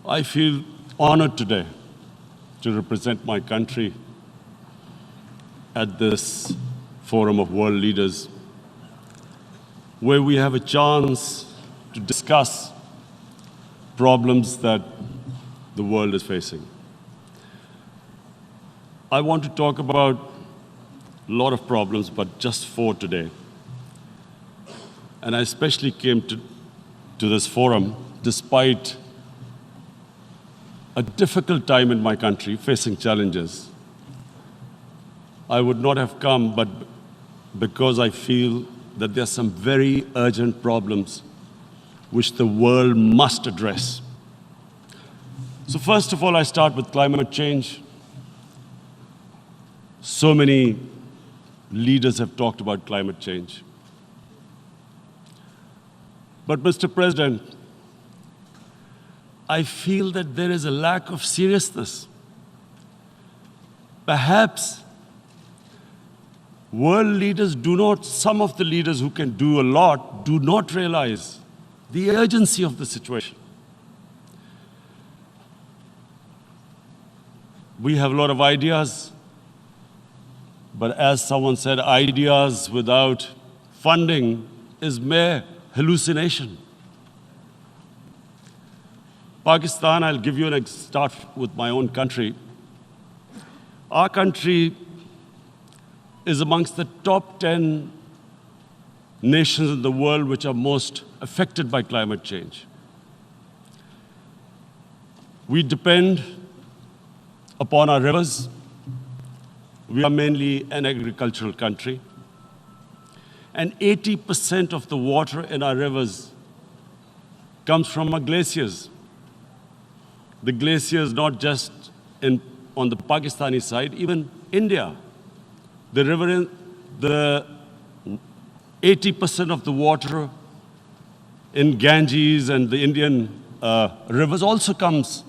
I feel honored today to represent my country at this forum of world leaders, where we have a chance to discuss problems that the world is facing. I want to talk about a lot of problems, but just 4 today. And I especially came to this forum despite a difficult time in my country, facing challenges. I would not have come, but because I feel that there are some very urgent problems which the world must address. So first of all, I start with climate change. So many leaders have talked about climate change. But Mr. President, I feel that there is a lack of seriousness. Perhaps world leaders some of the leaders who can do a lot, do not realize the urgency of the situation. We have a lot of ideas, but as someone said, ideas without funding is mere hallucination. Pakistan, I'll give you start with my own country. Our country is amongst the top 10 nations in the world which are most affected by climate change. We depend upon our rivers. We are mainly an agricultural country. And 80% of the water in our rivers comes from our glaciers. The glaciers not just on the Pakistani side, even India. The 80% of the water in Ganges and the Indian rivers also comes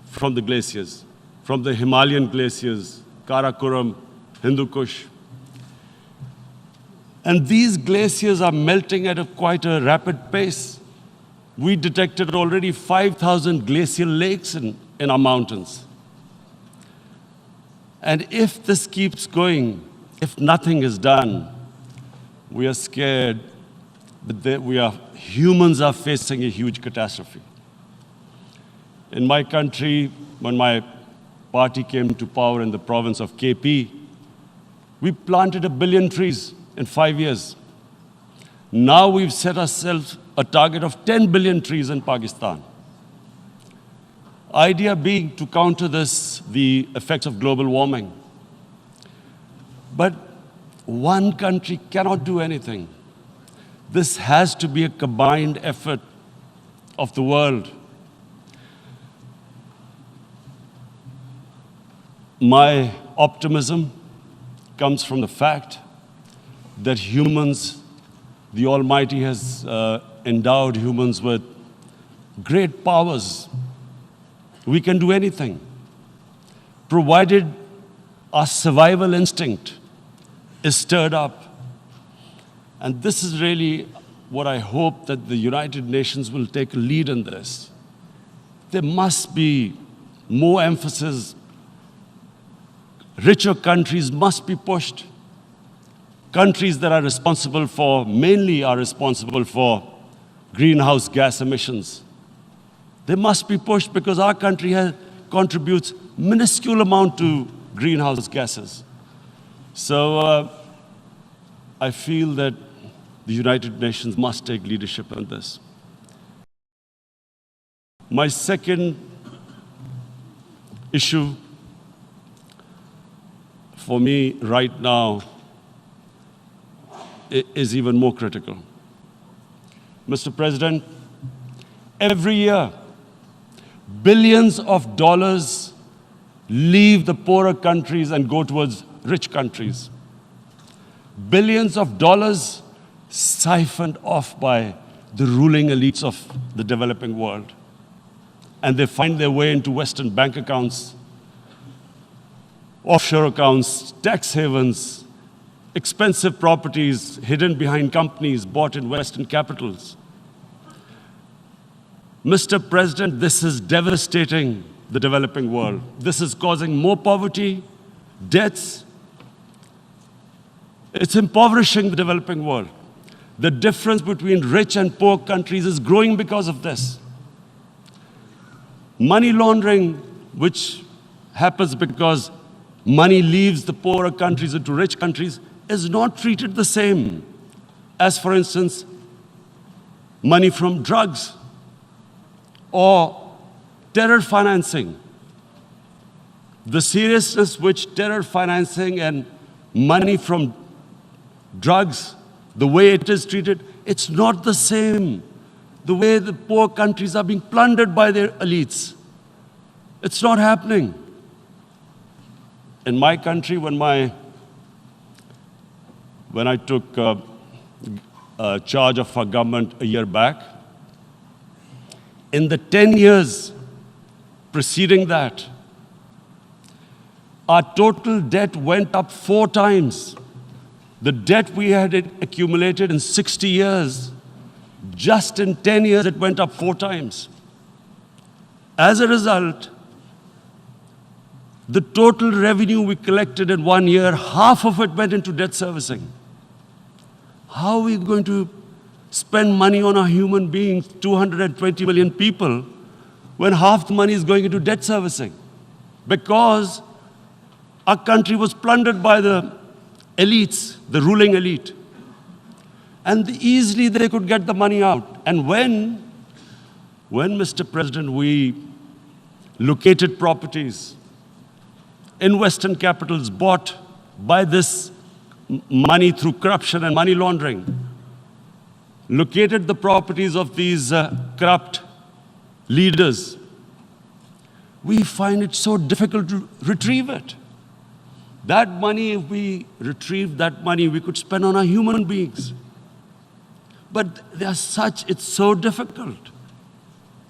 from the glaciers, from the Himalayan glaciers, Karakoram, Hindu Kush. And these glaciers are melting at quite a rapid pace. We detected already 5,000 glacial lakes in our mountains. And if this keeps going, if nothing is done, we are scared that humans are facing a huge catastrophe. In my country, when my party came to power in the province of KP, we planted 1 billion trees in 5 years. Now we've set ourselves a target of 10 billion trees in Pakistan. Idea being to counter the effects of global warming. But one country cannot do anything. This has to be a combined effort of the world. My optimism comes from the fact that humans, the Almighty has endowed humans with great powers. We can do anything, provided our survival instinct is stirred up. And this is really what I hope that the United Nations will take a lead in this. There must be more emphasis. Richer countries must be pushed. Countries that are responsible for, mainly are responsible for greenhouse gas emissions. They must be pushed because our country contributes minuscule amount to greenhouse gases. So I feel that the United Nations must take leadership in this. My second issue for me right now is even more critical. Mr. President, every year, billions of dollars leave the poorer countries and go towards rich countries. Billions of dollars siphoned off by the ruling elites of the developing world. And they find their way into Western bank accounts, offshore accounts, tax havens, expensive properties hidden behind companies bought in Western capitals. Mr. President, this is devastating the developing world. This is causing more poverty, deaths. It's impoverishing the developing world. The difference between rich and poor countries is growing because of this. Money laundering, which happens because money leaves the poorer countries into rich countries, is not treated the same as, for instance, money from drugs or terror financing. The seriousness which terror financing and money from drugs, the way it is treated, it's not the same. The way the poor countries are being plundered by their elites. It's not happening. In my country, when I took charge of our government a year back, in the 10 years preceding that, our total debt went up 4 times. The debt we had accumulated in 60 years, just in 10 years, it went up 4 times. As a result, the total revenue we collected in 1 year, half of it went into debt servicing. How are we going to spend money on our human beings, 220 million people, when half the money is going into debt servicing? Because our country was plundered by the elites, the ruling elite. And easily they could get the money out. And when, Mr. President, we located properties in Western capitals bought by this money through corruption and money laundering, located the properties of these corrupt leaders, we find it so difficult to retrieve it. That money, if we retrieved that money, we could spend on our human beings. But it's so difficult.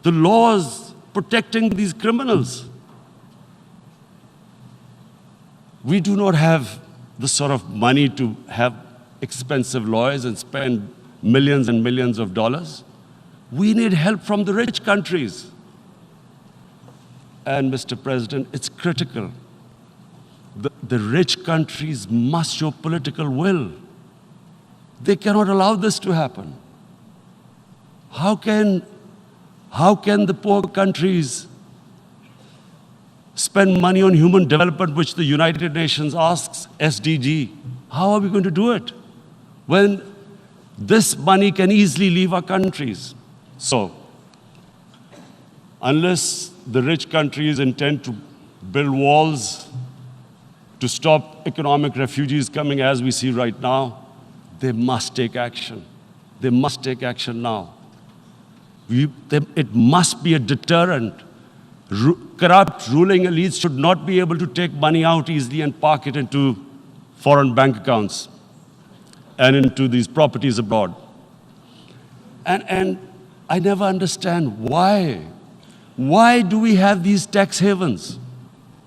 The laws protecting these criminals. We do not have the sort of money to have expensive lawyers and spend millions and millions of dollars. We need help from the rich countries. And Mr. President, it's critical. The rich countries must show political will. They cannot allow this to happen. How can the poor countries spend money on human development, which the United Nations asks, SDG? How are we going to do it when this money can easily leave our countries? So, unless the rich countries intend to build walls to stop economic refugees coming as we see right now, they must take action. They must take action now. It must be a deterrent. Corrupt ruling elites should not be able to take money out easily and park it into foreign bank accounts and into these properties abroad. And I never understand why. Why do we have these tax havens?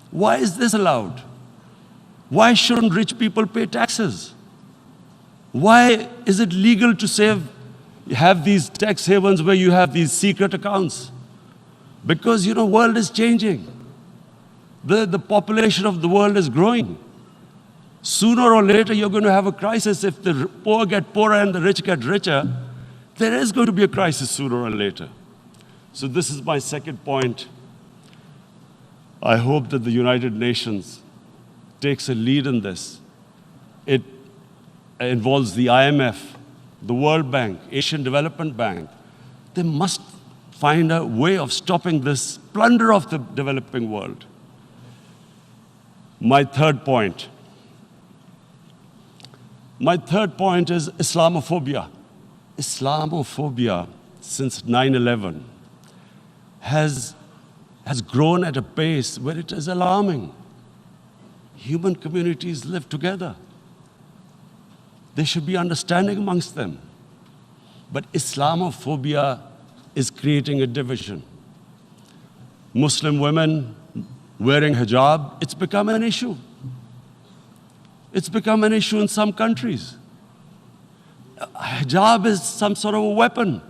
Why is this allowed? Why shouldn't rich people pay taxes? Why is it legal to have these tax havens where you have these secret accounts? Because, the world is changing. The population of the world is growing. Sooner or later, you're going to have a crisis. If the poor get poorer and the rich get richer, there is going to be a crisis sooner or later. So this is my second point. I hope that the United Nations takes a lead in this. It involves the IMF, the World Bank, Asian Development Bank. They must find a way of stopping this plunder of the developing world. My third point is Islamophobia. Islamophobia, since 9/11, has grown at a pace where it is alarming. Human communities live together. There should be understanding amongst them. But Islamophobia is creating a division. Muslim women wearing hijab, it's become an issue. It's become an issue in some countries. Hijab is some sort of a weapon.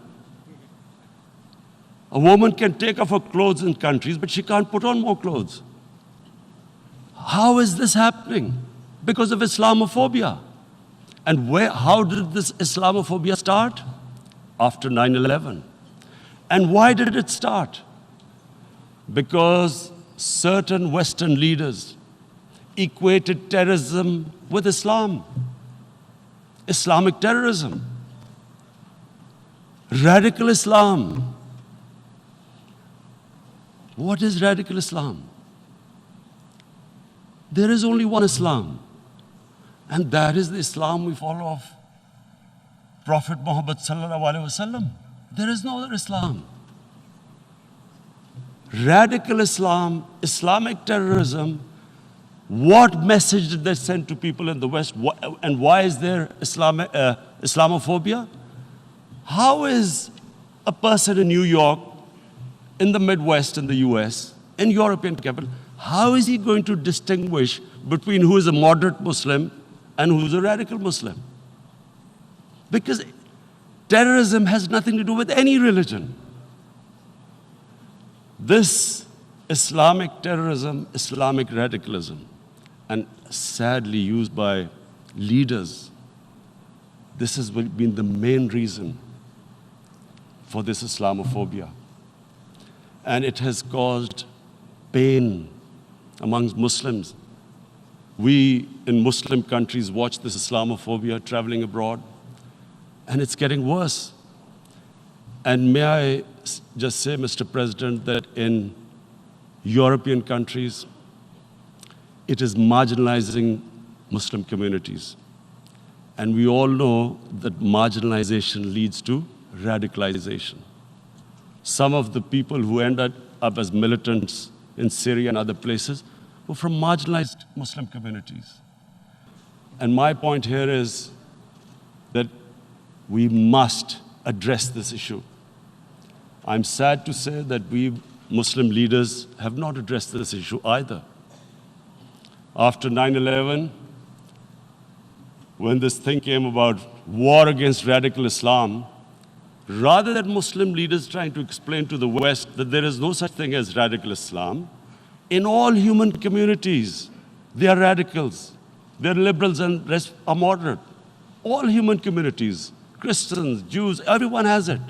A woman can take off her clothes in countries, but she can't put on more clothes. How is this happening? Because of Islamophobia. And how did this Islamophobia start? After 9/11. And why did it start? Because certain Western leaders equated terrorism with Islam. Islamic terrorism. Radical Islam. What is radical Islam? There is only one Islam, and that is the Islam we follow of Prophet Muhammad sallallahu alaihi wasallam. There is no other Islam. Radical Islam, Islamic terrorism, what message did they send to people in the West? And why is there Islamophobia? How is a person in New York, in the Midwest, in the US, in European capital, how is he going to distinguish between who is a moderate Muslim and who is a radical Muslim? Because terrorism has nothing to do with any religion. This Islamic terrorism, Islamic radicalism, and sadly used by leaders, this has been the main reason for this Islamophobia. And it has caused pain amongst Muslims. We in Muslim countries watch this Islamophobia traveling abroad, and it's getting worse. And may I just say, Mr. President, that in European countries, it is marginalizing Muslim communities. And we all know that marginalization leads to radicalization. Some of the people who ended up as militants in Syria and other places were from marginalized Muslim communities. And my point here is that we must address this issue. I'm sad to say that we Muslim leaders have not addressed this issue either. After 9/11, when this thing came about war against radical Islam, rather than Muslim leaders trying to explain to the West that there is no such thing as radical Islam, in all human communities, they are radicals. They're liberals and rest are moderate. All human communities, Christians, Jews, everyone has it.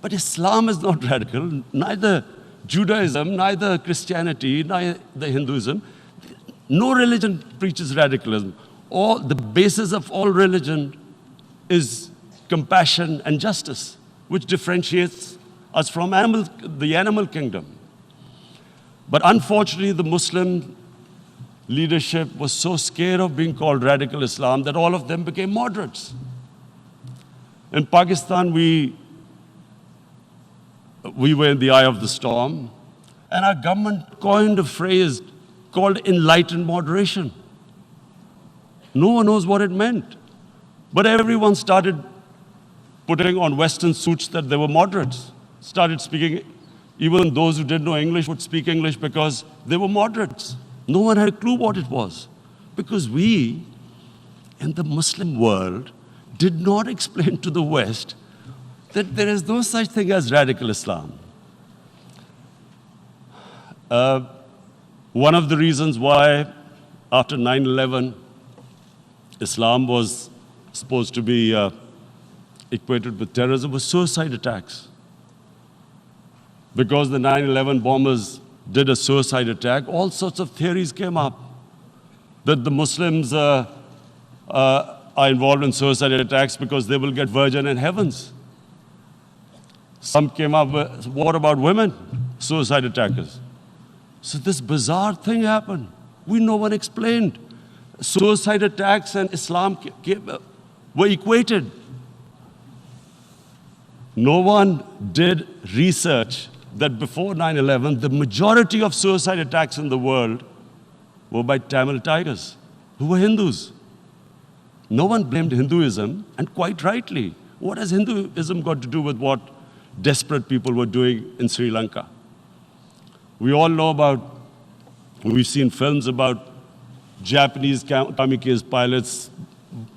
But Islam is not radical, neither Judaism, neither Christianity, neither Hinduism. No religion preaches radicalism. The basis of all religion is compassion and justice, which differentiates us from the animal kingdom. But unfortunately, the Muslim leadership was so scared of being called radical Islam that all of them became moderates. In Pakistan, we were in the eye of the storm, and our government coined a phrase called enlightened moderation. No one knows what it meant, but everyone started putting on Western suits that they were moderates, started speaking. Even those who didn't know English would speak English because they were moderates. No one had a clue what it was, because we, in the Muslim world, did not explain to the West that there is no such thing as radical Islam. One of the reasons why, after 9/11, Islam was supposed to be equated with terrorism was suicide attacks. Because the 9/11 bombers did a suicide attack, all sorts of theories came up that the Muslims are involved in suicide attacks because they will get virgin in heavens. Some came up with, what about women, suicide attackers? So this bizarre thing happened. No one explained. Suicide attacks and Islam were equated. No one did research that before 9/11, the majority of suicide attacks in the world were by Tamil Tigers, who were Hindus. No one blamed Hinduism, and quite rightly. What has Hinduism got to do with what desperate people were doing in Sri Lanka? We all know we've seen films about Japanese kamikaze pilots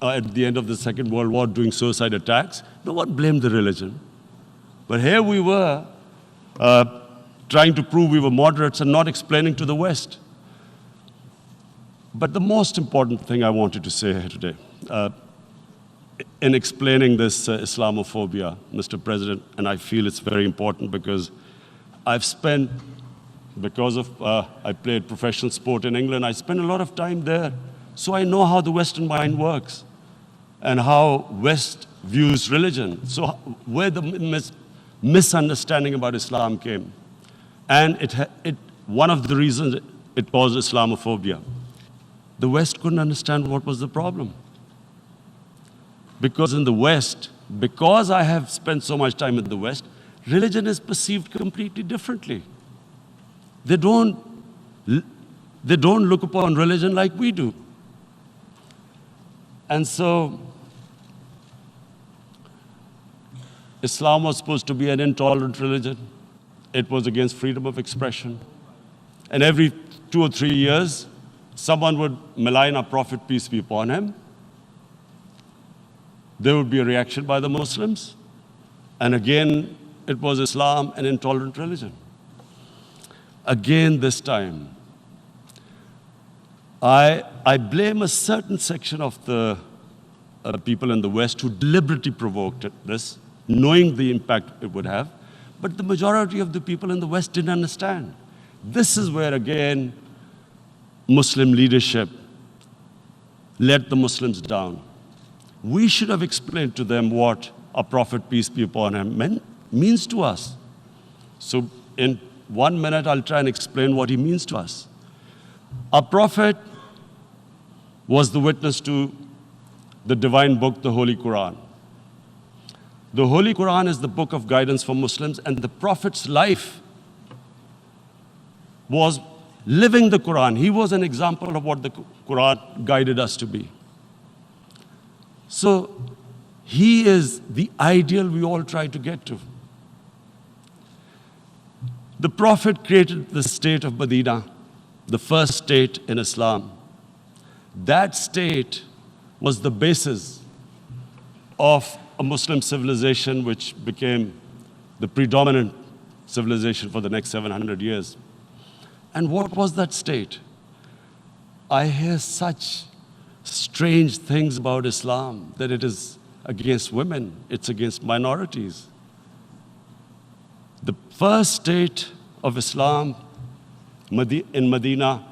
at the end of the Second World War doing suicide attacks. No one blamed the religion. But here we were trying to prove we were moderates and not explaining to the West. But the most important thing I wanted to say here today, in explaining this Islamophobia, Mr. President, and I feel it's very important because I've spent, because of, I played professional sport in England, I spent a lot of time there. So I know how the Western mind works and how West views religion. So where the misunderstanding about Islam came. And one of the reasons it caused Islamophobia. The West couldn't understand what was the problem. Because in the West, because I have spent so much time in the West, religion is perceived completely differently. They don't look upon religion like we do. And so, Islam was supposed to be an intolerant religion. It was against freedom of expression. And every 2 or 3 years, someone would malign our Prophet, peace be upon him. There would be a reaction by the Muslims. And again, it was Islam, an intolerant religion. Again, this time, I blame a certain section of the people in the West who deliberately provoked this, knowing the impact it would have. But the majority of the people in the West didn't understand. This is where, again, Muslim leadership let the Muslims down. We should have explained to them what our Prophet, peace be upon him, means to us. So in 1 minute, I'll try and explain what he means to us. Our Prophet was the witness to the divine book, the Holy Quran. The Holy Quran is the book of guidance for Muslims, and the Prophet's life was living the Quran. He was an example of what the Quran guided us to be. So he is the ideal we all try to get to. The Prophet created the state of Medina, the first state in Islam. That state was the basis of a Muslim civilization which became the predominant civilization for the next 700 years. And what was that state? I hear such strange things about Islam, that it is against women, it's against minorities. The first state of Islam in Medina,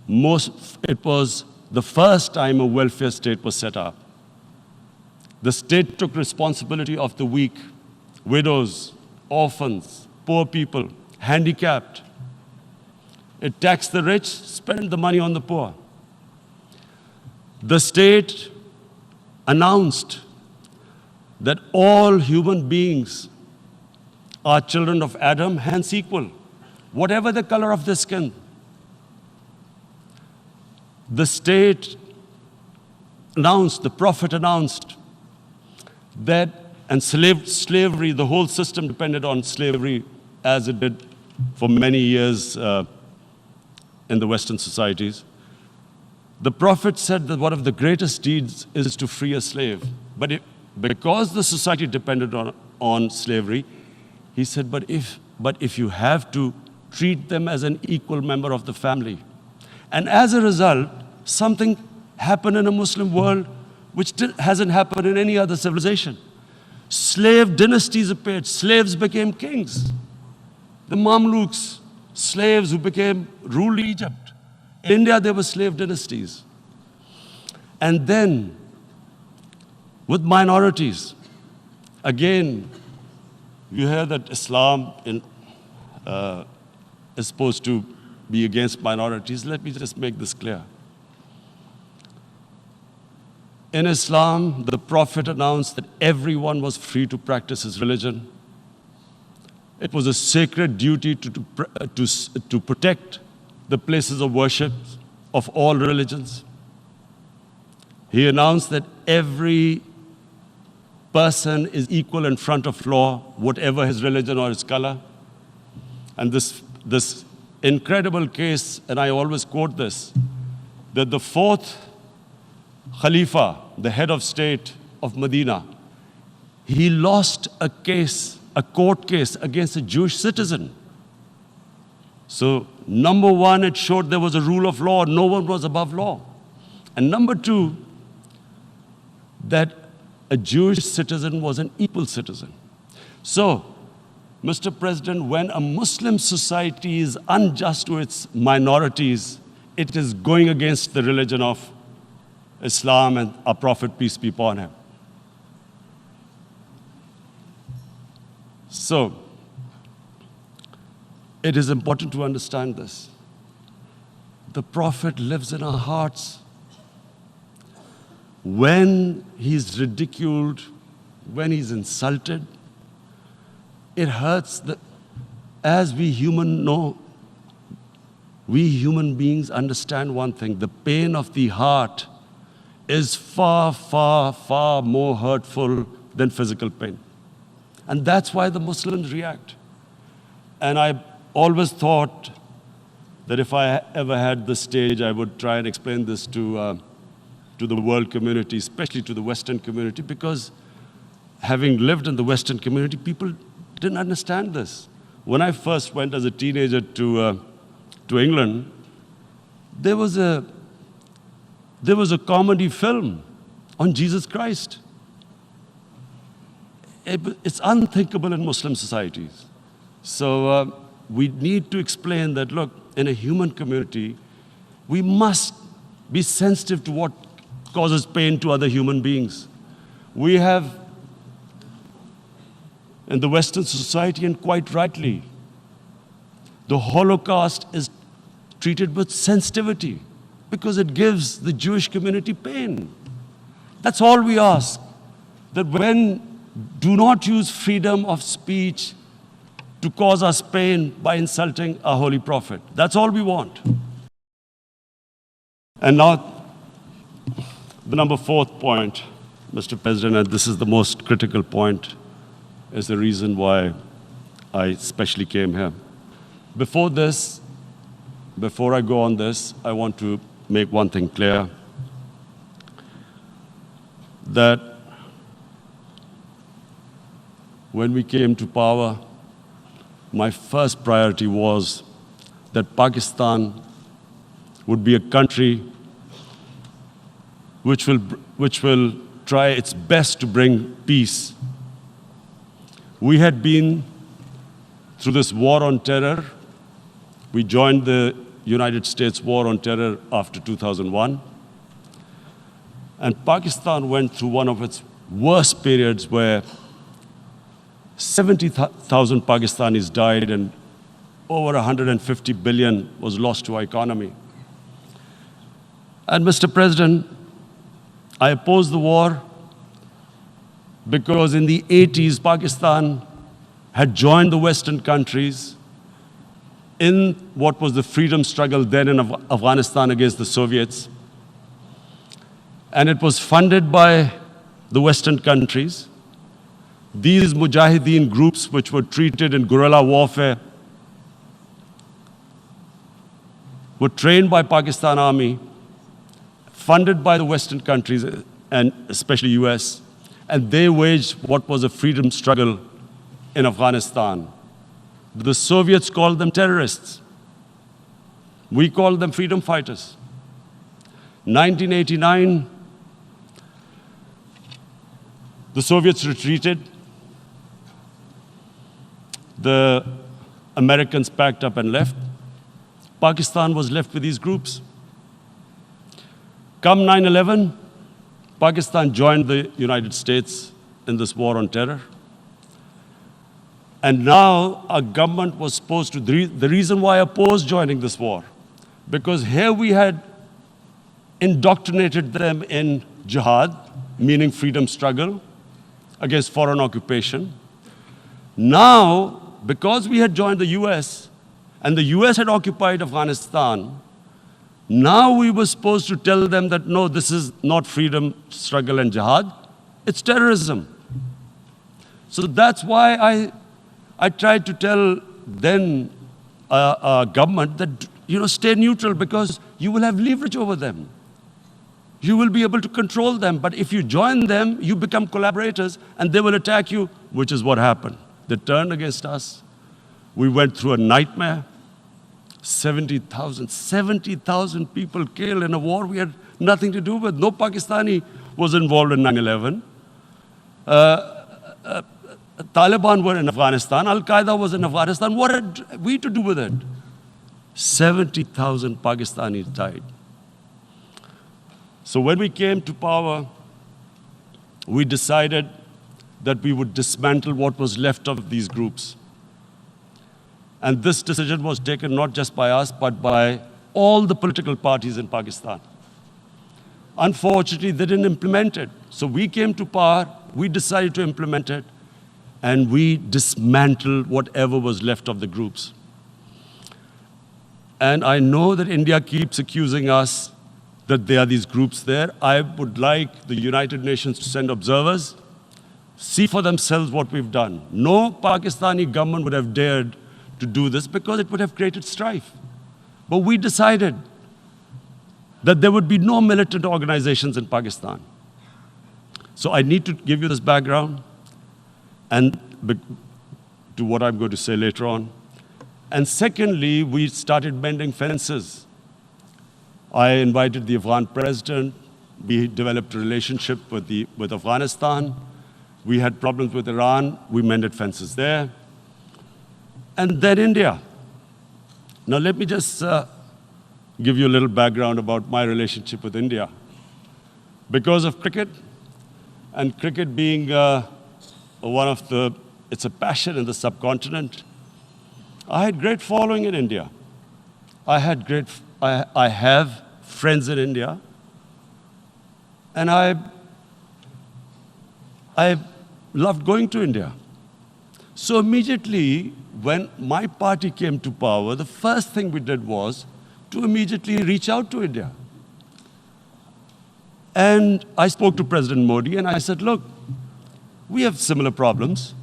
it was the first time a welfare state was set up. The state took responsibility of the weak, widows, orphans, poor people, handicapped. It taxed the rich, spent the money on the poor. The state announced that all human beings are children of Adam, hence equal, whatever the color of their skin. The state announced, the Prophet announced that, and slavery, the whole system depended on slavery as it did for many years in the Western societies. The Prophet said that one of the greatest deeds is to free a slave. But because the society depended on slavery, he said, but if you have to, treat them as an equal member of the family. And as a result, something happened in a Muslim world which hasn't happened in any other civilization. Slave dynasties appeared. Slaves became kings. The Mamluks, slaves who ruled Egypt. In India, there were slave dynasties. And then, with minorities, again, you hear that Islam is supposed to be against minorities. Let me just make this clear. In Islam, the Prophet announced that everyone was free to practice his religion. It was a sacred duty to protect the places of worship of all religions. He announced that every person is equal in front of law, whatever his religion or his color. And this incredible case, and I always quote this, that the fourth Khalifa, the head of state of Medina, he lost a case a court case against a Jewish citizen. So, number one, it showed there was a rule of law. No one was above law. And number two, that a Jewish citizen was an equal citizen. So, Mr. President, when a Muslim society is unjust to its minorities, it is going against the religion of Islam and our Prophet, peace be upon him. So, it is important to understand this. The Prophet lives in our hearts. When he's ridiculed, when he's insulted, it hurts. As we human beings understand one thing: the pain of the heart is far, far, far more hurtful than physical pain. And that's why the Muslims react. And I always thought that if I ever had the stage, I would try and explain this to the world community, especially to the Western community, because having lived in the Western community, people didn't understand this. When I first went as a teenager to England, there was a comedy film on Jesus Christ. It's unthinkable in Muslim societies. So we need to explain that, look, in a human community, we must be sensitive to what causes pain to other human beings. We have, in the Western society, and quite rightly, the Holocaust is treated with sensitivity because it gives the Jewish community pain. That's all we ask. That do not use freedom of speech to cause us pain by insulting our Holy Prophet. That's all we want. And now, the number fourth point, Mr. President, and this is the most critical point, is the reason why I especially came here. Before I go on this, I want to make one thing clear, that when we came to power, my first priority was that Pakistan would be a country which will try its best to bring peace. We had been through this war on terror. We joined the United States war on terror after 2001. And Pakistan went through one of its worst periods where 70,000 Pakistanis died and over 150 billion was lost to our economy. And Mr. President, I opposed the war because in the 80s, Pakistan had joined the Western countries in what was the freedom struggle then in Afghanistan against the Soviets. And it was funded by the Western countries. These Mujahideen groups, which were treated in guerrilla warfare, were trained by Pakistan Army, funded by the Western countries, and especially US, and they waged what was a freedom struggle in Afghanistan. The Soviets called them terrorists. We called them freedom fighters. 1989, the Soviets retreated. The Americans packed up and left. Pakistan was left with these groups. Come 9/11, Pakistan joined the United States in this war on terror. And now our government was supposed to, the reason why I opposed joining this war, because here we had indoctrinated them in jihad, meaning freedom struggle against foreign occupation. Now, because we had joined the US, and the US had occupied Afghanistan, now we were supposed to tell them that, no, this is not freedom struggle and jihad, it's terrorism. So that's why I tried to tell then government that, stay neutral because you will have leverage over them. You will be able to control them. But if you join them, you become collaborators and they will attack you, which is what happened. They turned against us. We went through a nightmare. 70,000 people killed in a war we had nothing to do with. No Pakistani was involved in 9/11. Taliban were in Afghanistan. Al-Qaeda was in Afghanistan. What had we to do with it? 70,000 Pakistanis died. So when we came to power, we decided that we would dismantle what was left of these groups. And this decision was taken not just by us, but by all the political parties in Pakistan. Unfortunately, they didn't implement it. So we came to power, we decided to implement it, and we dismantled whatever was left of the groups. And I know that India keeps accusing us that there are these groups there. I would like the United Nations to send observers, see for themselves what we've done. No Pakistani government would have dared to do this because it would have created strife. But we decided that there would be no militant organizations in Pakistan. So I need to give you this background and to what I'm going to say later on. And secondly, we started mending fences. I invited the Afghan president. We developed a relationship with Afghanistan. We had problems with Iran. We mended fences there. And then India. Now let me just give you a little background about my relationship with India. Because of cricket, and cricket being it's a passion in the subcontinent, I had great following in India. I have friends in India, and I loved going to India. So immediately, when my party came to power, the first thing we did was to immediately reach out to India. And I spoke to President Modi, and I said, look, we have similar problems.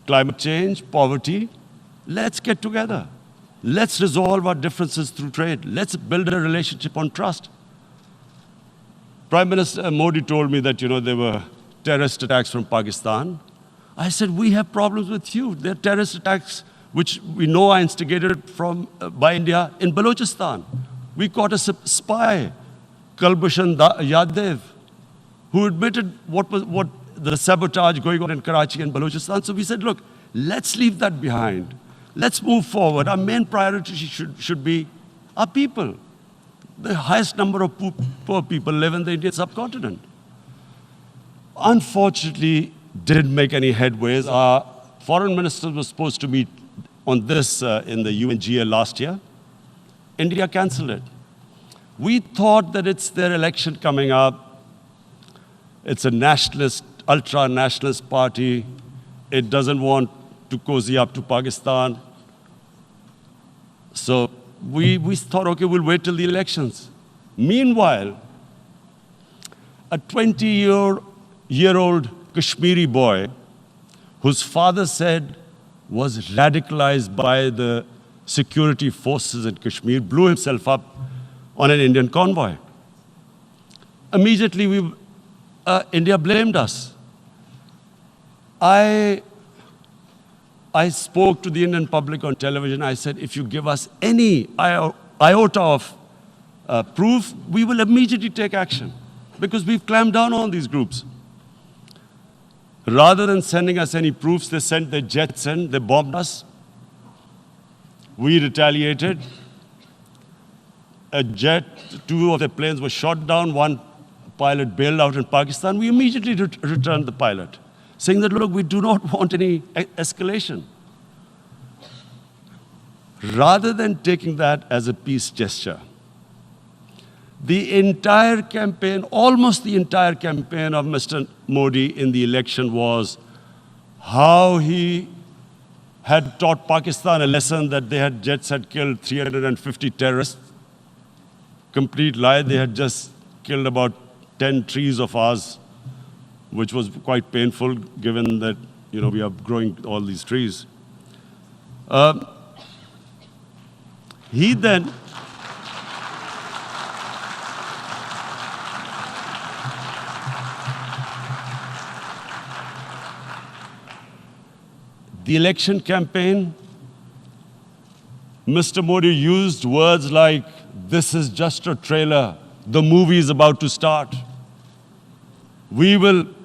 Climate change, poverty, let's get together. Let's resolve our differences through trade. Let's build a relationship on trust. Prime Minister Modi told me that, there were terrorist attacks from Pakistan. I said, we have problems with you. There are terrorist attacks which we know are instigated by India in Balochistan. We caught a spy, Kulbhushan Yadav, who admitted what the sabotage going on in Karachi and Balochistan. So we said, look, let's leave that behind. Let's move forward. Our main priority should be our people. The highest number of poor people live in the Indian subcontinent. Unfortunately, didn't make any headways. Our foreign ministers were supposed to meet on this in the UNGA last year. India canceled it. We thought that it's their election coming up. It's a nationalist, ultra-nationalist party. It doesn't want to cozy up to Pakistan. So we thought, okay, we'll wait till the elections. Meanwhile, a 20-year-old Kashmiri boy, whose father said was radicalized by the security forces in Kashmir, blew himself up on an Indian convoy. Immediately, India blamed us. I spoke to the Indian public on television. I said, if you give us any iota of proof, we will immediately take action because we've clamped down on these groups. Rather than sending us any proofs, they sent their jets in, they bombed us. We retaliated. Two of the planes were shot down, one pilot bailed out in Pakistan. We immediately returned the pilot, saying that, look, we do not want any escalation. Rather than taking that as a peace gesture, the entire campaign, almost the entire campaign of Mr. Modi in the election was how he had taught Pakistan a lesson that jets had killed 350 terrorists. Complete lie, they had just killed about 10 trees of ours, which was quite painful given that, we are growing all these trees. He then The election campaign, Mr. Modi used words like, "This is just a trailer. The movie is about to start.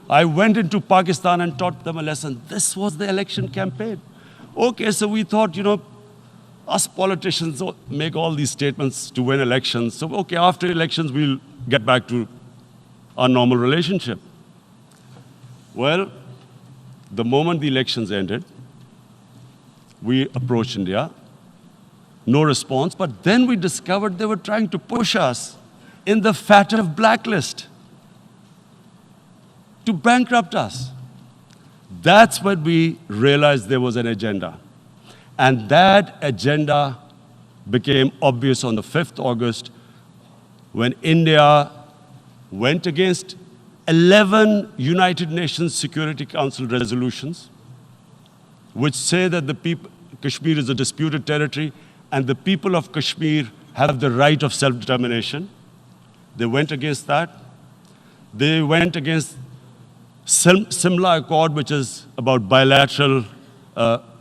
I went into Pakistan and taught them a lesson." This was the election campaign. Okay, so we thought, us politicians make all these statements to win elections. So, okay, after elections, we'll get back to our normal relationship. Well, the moment the elections ended, we approached India. No response, but then we discovered they were trying to push us in the FATF blacklist to bankrupt us. That's when we realized there was an agenda. And that agenda became obvious on the 5th August when India went against 11 United Nations Security Council resolutions, which say that Kashmir is a disputed territory and the people of Kashmir have the right of self-determination. They went against that. They went against Simla Accord, which is about bilateral,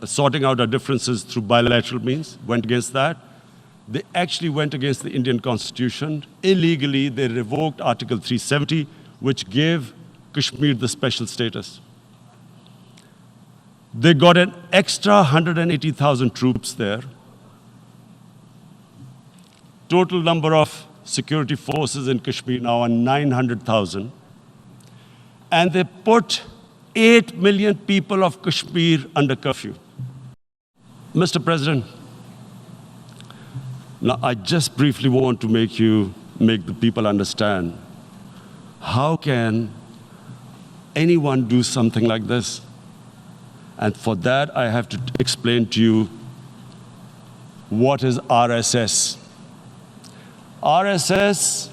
sorting out our differences through bilateral means, went against that. They actually went against the Indian Constitution. Illegally, they revoked Article 370, which gave Kashmir the special status. They got an extra 180,000 troops there. Total number of security forces in Kashmir now are 900,000. And they put 8 million people of Kashmir under curfew. Mr. President, now I just briefly want to make the people understand, how can anyone do something like this? And for that, I have to explain to you what is RSS. RSS,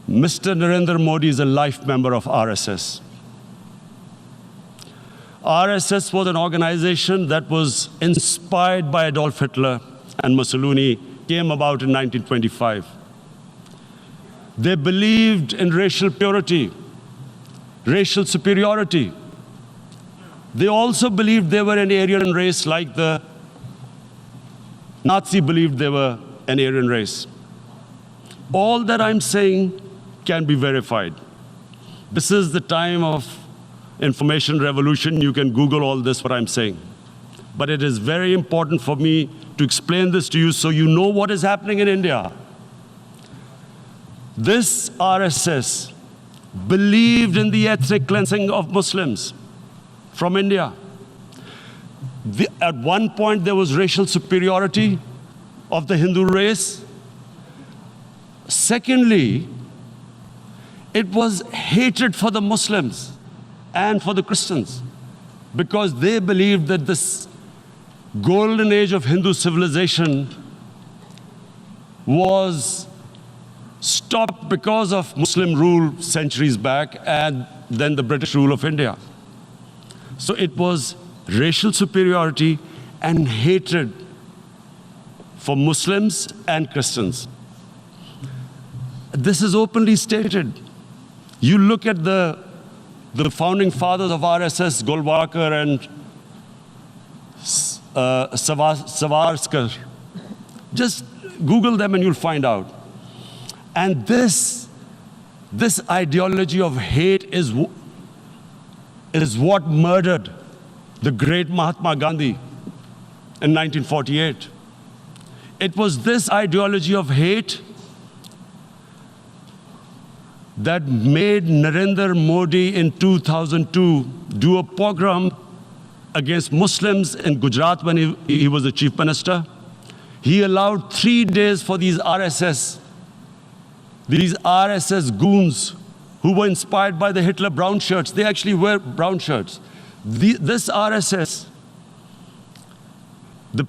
Mr. Narendra Modi is a life member of RSS. RSS was an organization that was inspired by Adolf Hitler and Mussolini, came about in 1925. They believed in racial purity, racial superiority. They also believed they were an Aryan race like the Nazi believed they were an Aryan race. All that I'm saying can be verified. This is the time of information revolution. You can Google all this, what I'm saying. But it is very important for me to explain this to you so you know what is happening in India. This RSS believed in the ethnic cleansing of Muslims from India. At one point, there was racial superiority of the Hindu race. Secondly, it was hatred for the Muslims and for the Christians, because they believed that this golden age of Hindu civilization was stopped because of Muslim rule centuries back and then the British rule of India. So it was racial superiority and hatred for Muslims and Christians. This is openly stated. You look at the founding fathers of RSS, Golwalkar and Savarkar. Just Google them and you'll find out. And this ideology of hate is what murdered the great Mahatma Gandhi in 1948. It was this ideology of hate that made Narendra Modi in 2002 do a pogrom against Muslims in Gujarat when he was the chief minister. He allowed 3 days for these RSS goons who were inspired by the Hitler brown shirts. They actually wear brown shirts. This RSS, the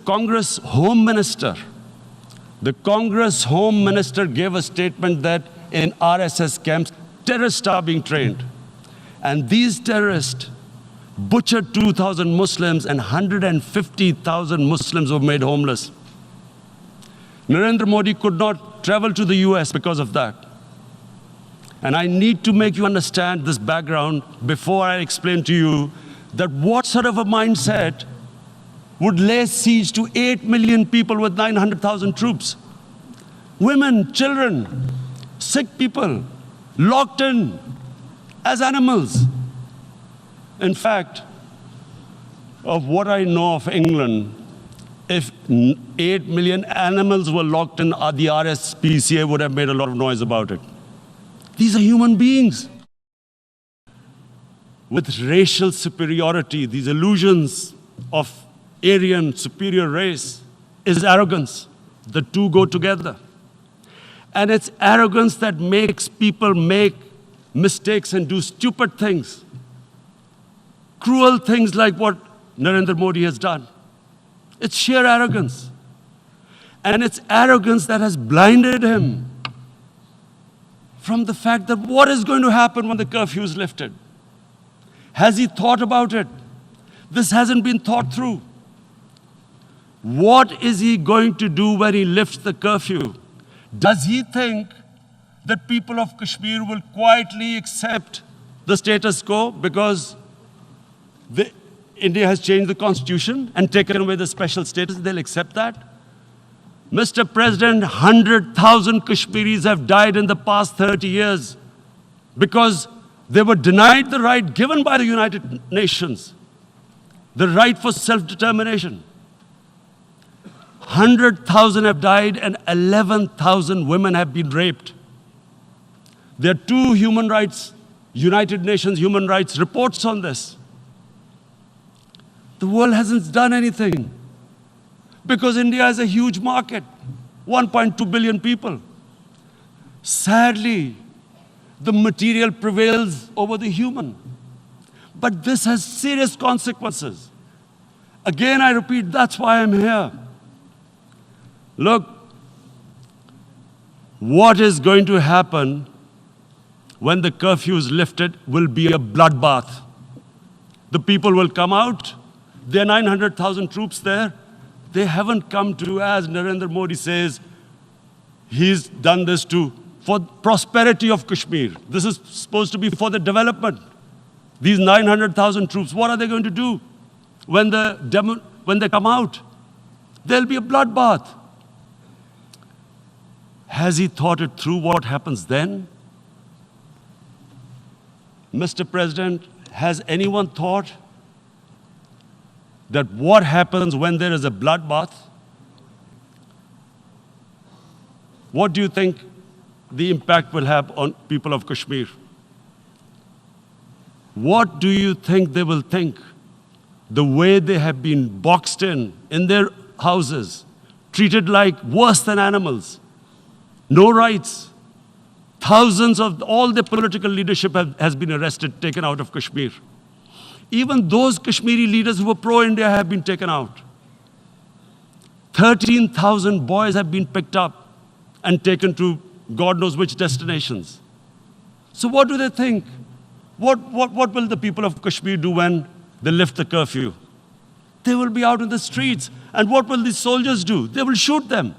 Congress Home Minister gave a statement that in RSS camps, terrorists are being trained. And these terrorists butchered 2,000 Muslims and 150,000 Muslims were made homeless. Narendra Modi could not travel to the US because of that. And I need to make you understand this background before I explain to you that what sort of a mindset would lay siege to 8 million people with 900,000 troops. Women, children, sick people, locked in as animals. In fact, of what I know of England, if 8 million animals were locked in, the RSPCA would have made a lot of noise about it. These are human beings with racial superiority. These illusions of Aryan superior race is arrogance. The two go together. And it's arrogance that makes people make mistakes and do stupid things. Cruel things like what Narendra Modi has done. It's sheer arrogance. And it's arrogance that has blinded him from the fact that what is going to happen when the curfew is lifted? Has he thought about it? This hasn't been thought through. What is he going to do when he lifts the curfew? Does he think that people of Kashmir will quietly accept the status quo because India has changed the constitution and taken away the special status? They'll accept that? Mr. President, 100,000 Kashmiris have died in the past 30 years because they were denied the right given by the United Nations, the right for self-determination. 100,000 have died and 11,000 women have been raped. There are two United Nations human rights reports on this. The world hasn't done anything because India is a huge market, 1.2 billion people. Sadly, the material prevails over the human. But this has serious consequences. Again, I repeat, that's why I'm here. Look, what is going to happen when the curfew is lifted will be a bloodbath. The people will come out. There are 900,000 troops there. They haven't come to, as Narendra Modi says, he's done this for prosperity of Kashmir. This is supposed to be for the development. These 900,000 troops, what are they going to do when they come out? There'll be a bloodbath. Has he thought it through what happens then? Mr. President, has anyone thought that what happens when there is a bloodbath? What do you think the impact will have on people of Kashmir? What do you think they will think? The way they have been boxed in their houses, treated like worse than animals, no rights. Thousands of all the political leadership has been arrested, taken out of Kashmir. Even those Kashmiri leaders who were pro-India have been taken out. 13,000 boys have been picked up and taken to God knows which destinations. So what do they think? What will the people of Kashmir do when they lift the curfew? They will be out in the streets. And what will the soldiers do? They will shoot them.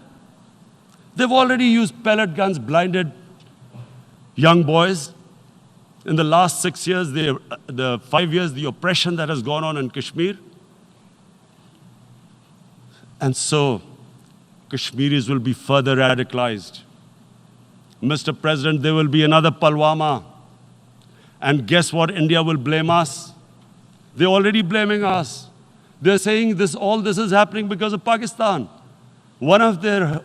They've already used pellet guns, blinded young boys. In the last 6 years, the 5 years, the oppression that has gone on in Kashmir. And so, Kashmiris will be further radicalized. Mr. President, there will be another Pulwama. And guess what? India will blame us. They're already blaming us. They're saying all this is happening because of Pakistan. One of their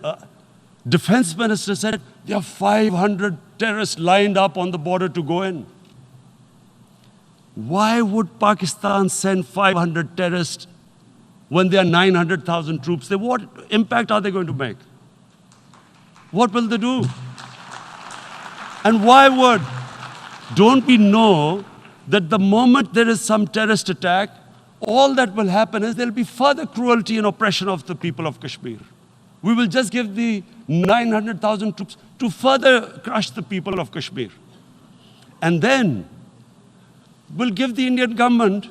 defense ministers said, there are 500 terrorists lined up on the border to go in. Why would Pakistan send 500 terrorists when there are 900,000 troops? What impact are they going to make? What will they do? And why would? Don't we know that the moment there is some terrorist attack, all that will happen is there will be further cruelty and oppression of the people of Kashmir. We will just give the 900,000 troops to further crush the people of Kashmir. And then we'll give the Indian government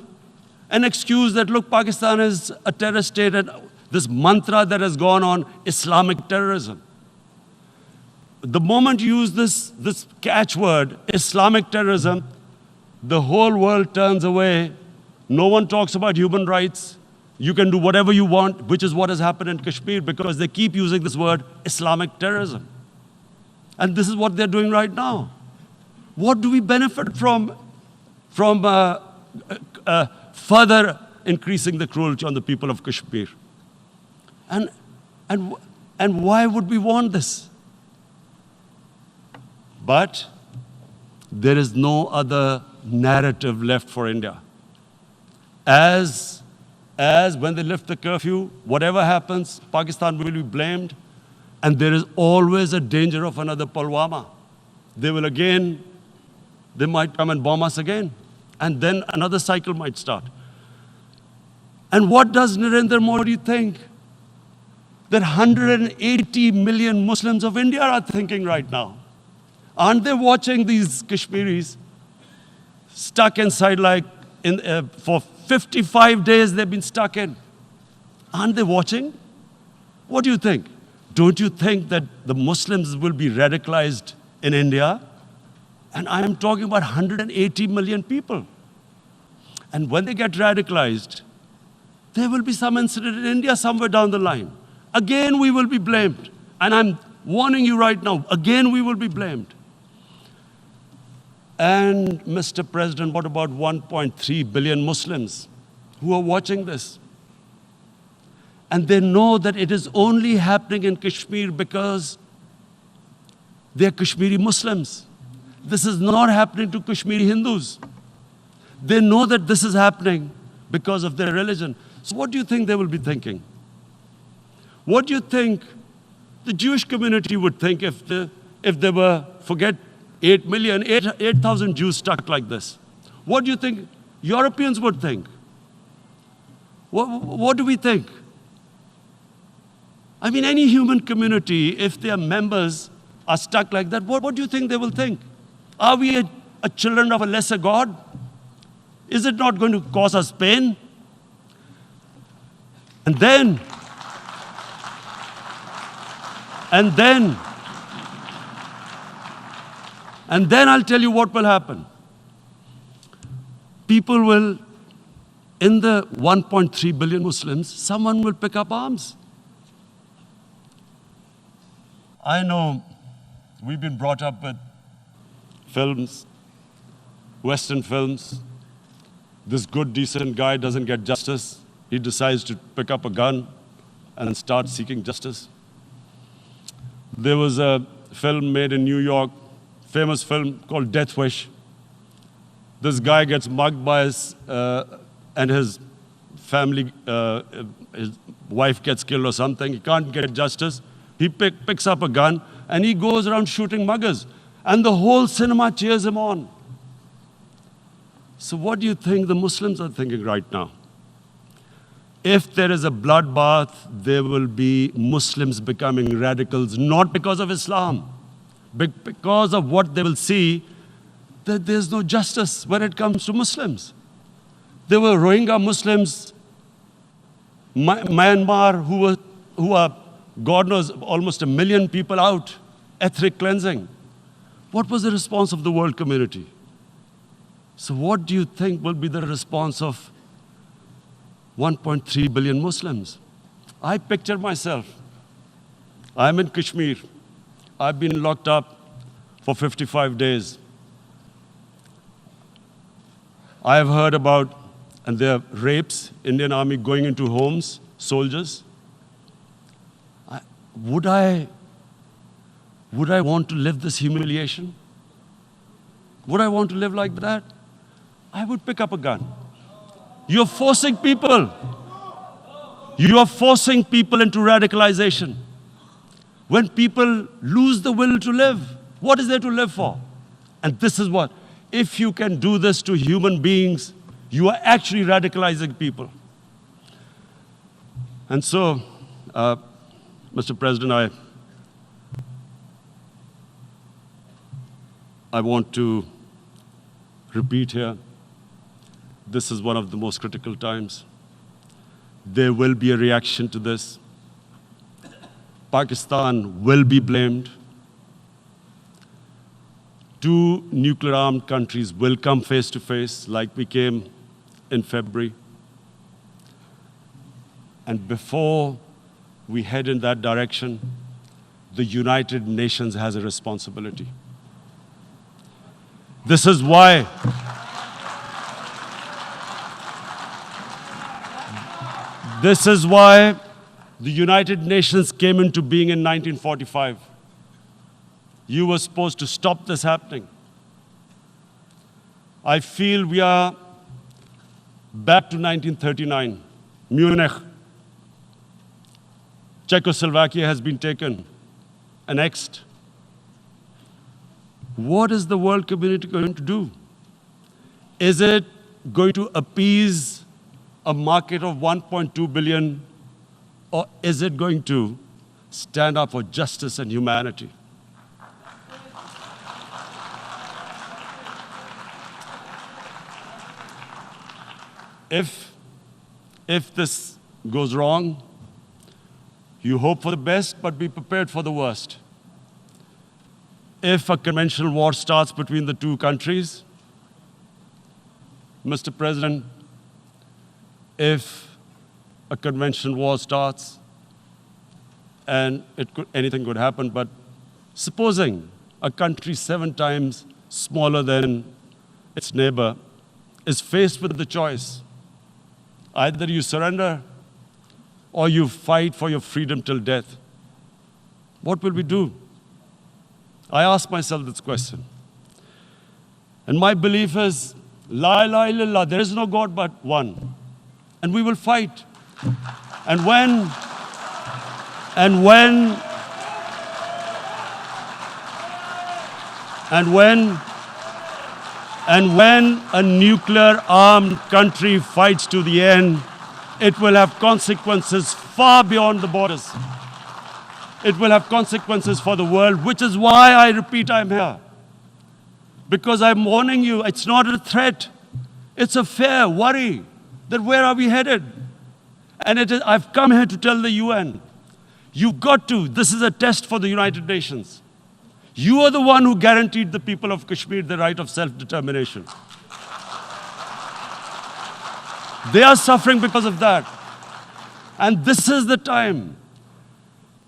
an excuse that, look, Pakistan is a terrorist state, and this mantra that has gone on, Islamic terrorism. the moment you use this catchword, Islamic terrorism, the whole world turns away. No one talks about human rights. You can do whatever you want, which is what has happened in Kashmir, because they keep using this word, Islamic terrorism. And this is what they're doing right now. What do we benefit from further increasing the cruelty on the people of Kashmir? And why would we want this? But there is no other narrative left for India. As when they lift the curfew, whatever happens, Pakistan will be blamed, and there is always a danger of another Pulwama. They might come and bomb us again, and then another cycle might start. And what does Narendra Modi think? That 180 million Muslims of India are thinking right now. Aren't they watching these Kashmiris stuck inside for 55 days they've been stuck in? Aren't they watching? What do you think? Don't you think that the Muslims will be radicalized in India? And I am talking about 180 million people. And when they get radicalized, there will be some incident in India somewhere down the line. Again, we will be blamed. And I'm warning you right now, again, we will be blamed. And Mr. President, what about 1.3 billion Muslims who are watching this? And they know that it is only happening in Kashmir because they're Kashmiri Muslims. This is not happening to Kashmiri Hindus. They know that this is happening because of their religion. So what do you think they will be thinking? What do you think the Jewish community would think if they were, forget 8,000 Jews stuck like this? What do you think Europeans would think? What do we think? I mean, any human community, if their members are stuck like that, what do you think they will think? Are we a children of a lesser God? Is it not going to cause us pain? And then I'll tell you what will happen. People will, in the 1.3 billion Muslims, someone will pick up arms. I know we've been brought up with films, Western films. This good, decent guy doesn't get justice. He decides to pick up a gun and start seeking justice. There was a film made in New York, famous film called Death Wish. This guy gets mugged by and his family, his wife gets killed or something. He can't get justice. He picks up a gun and he goes around shooting muggers. And the whole cinema cheers him on. So what do you think the Muslims are thinking right now? If there is a bloodbath, there will be Muslims becoming radicals, not because of Islam, but because of what they will see, that there's no justice when it comes to Muslims. There were Rohingya Muslims, Myanmar, who are, God knows, almost 1 million people out, ethnic cleansing. What was the response of the world community? So what do you think will be the response of 1.3 billion Muslims? I picture myself. I'm in Kashmir. I've been locked up for 55 days. I have heard about, and there are rapes, Indian Army going into homes, soldiers. Would I want to live this humiliation? Would I want to live like that? I would pick up a gun. You're forcing people. You are forcing people into radicalization. When people lose the will to live, what is there to live for? And this is what, if you can do this to human beings, you are actually radicalizing people. And so, Mr. President, I want to repeat here, this is one of the most critical times. There will be a reaction to this. Pakistan will be blamed. two nuclear-armed countries will come face to face like we came in February. And before we head in that direction, the United Nations has a responsibility. This is why the United Nations came into being in 1945. You were supposed to stop this happening. I feel we are back to 1939. Munich, Czechoslovakia has been taken, annexed. What is the world community going to do? Is it going to appease a market of 1.2 billion, or is it going to stand up for justice and humanity? If this goes wrong, you hope for the best, but be prepared for the worst. If a conventional war starts between the two countries, Mr. President, if a conventional war starts, and anything could happen, but supposing a country 7 times smaller than its neighbor is faced with the choice, either you surrender or you fight for your freedom till death, what will we do? I ask myself this question. And my belief is, La ilaha illallah, there is no God but one. And we will fight. And when a nuclear-armed country fights to the end, it will have consequences far beyond the borders. It will have consequences for the world, which is why I repeat I'm here. Because I'm warning you, it's not a threat. It's a fair worry that where are we headed? And I've come here to tell the UN, you've got to, this is a test for the United Nations. You are the one who guaranteed the people of Kashmir the right of self-determination. They are suffering because of that. And this is the time.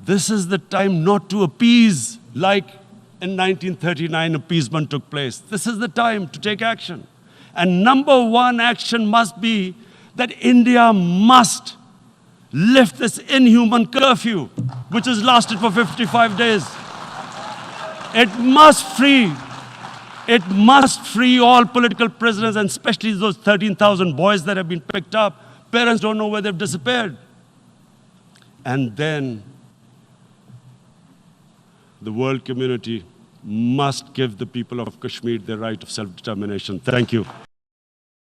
This is the time not to appease like in 1939 appeasement took place. This is the time to take action. And number one action must be that India must lift this inhuman curfew, which has lasted for 55 days. It must free all political prisoners, and especially those 13,000 boys that have been picked up. Parents don't know where they've disappeared. And then the world community must give the people of Kashmir their right of self-determination. Thank you.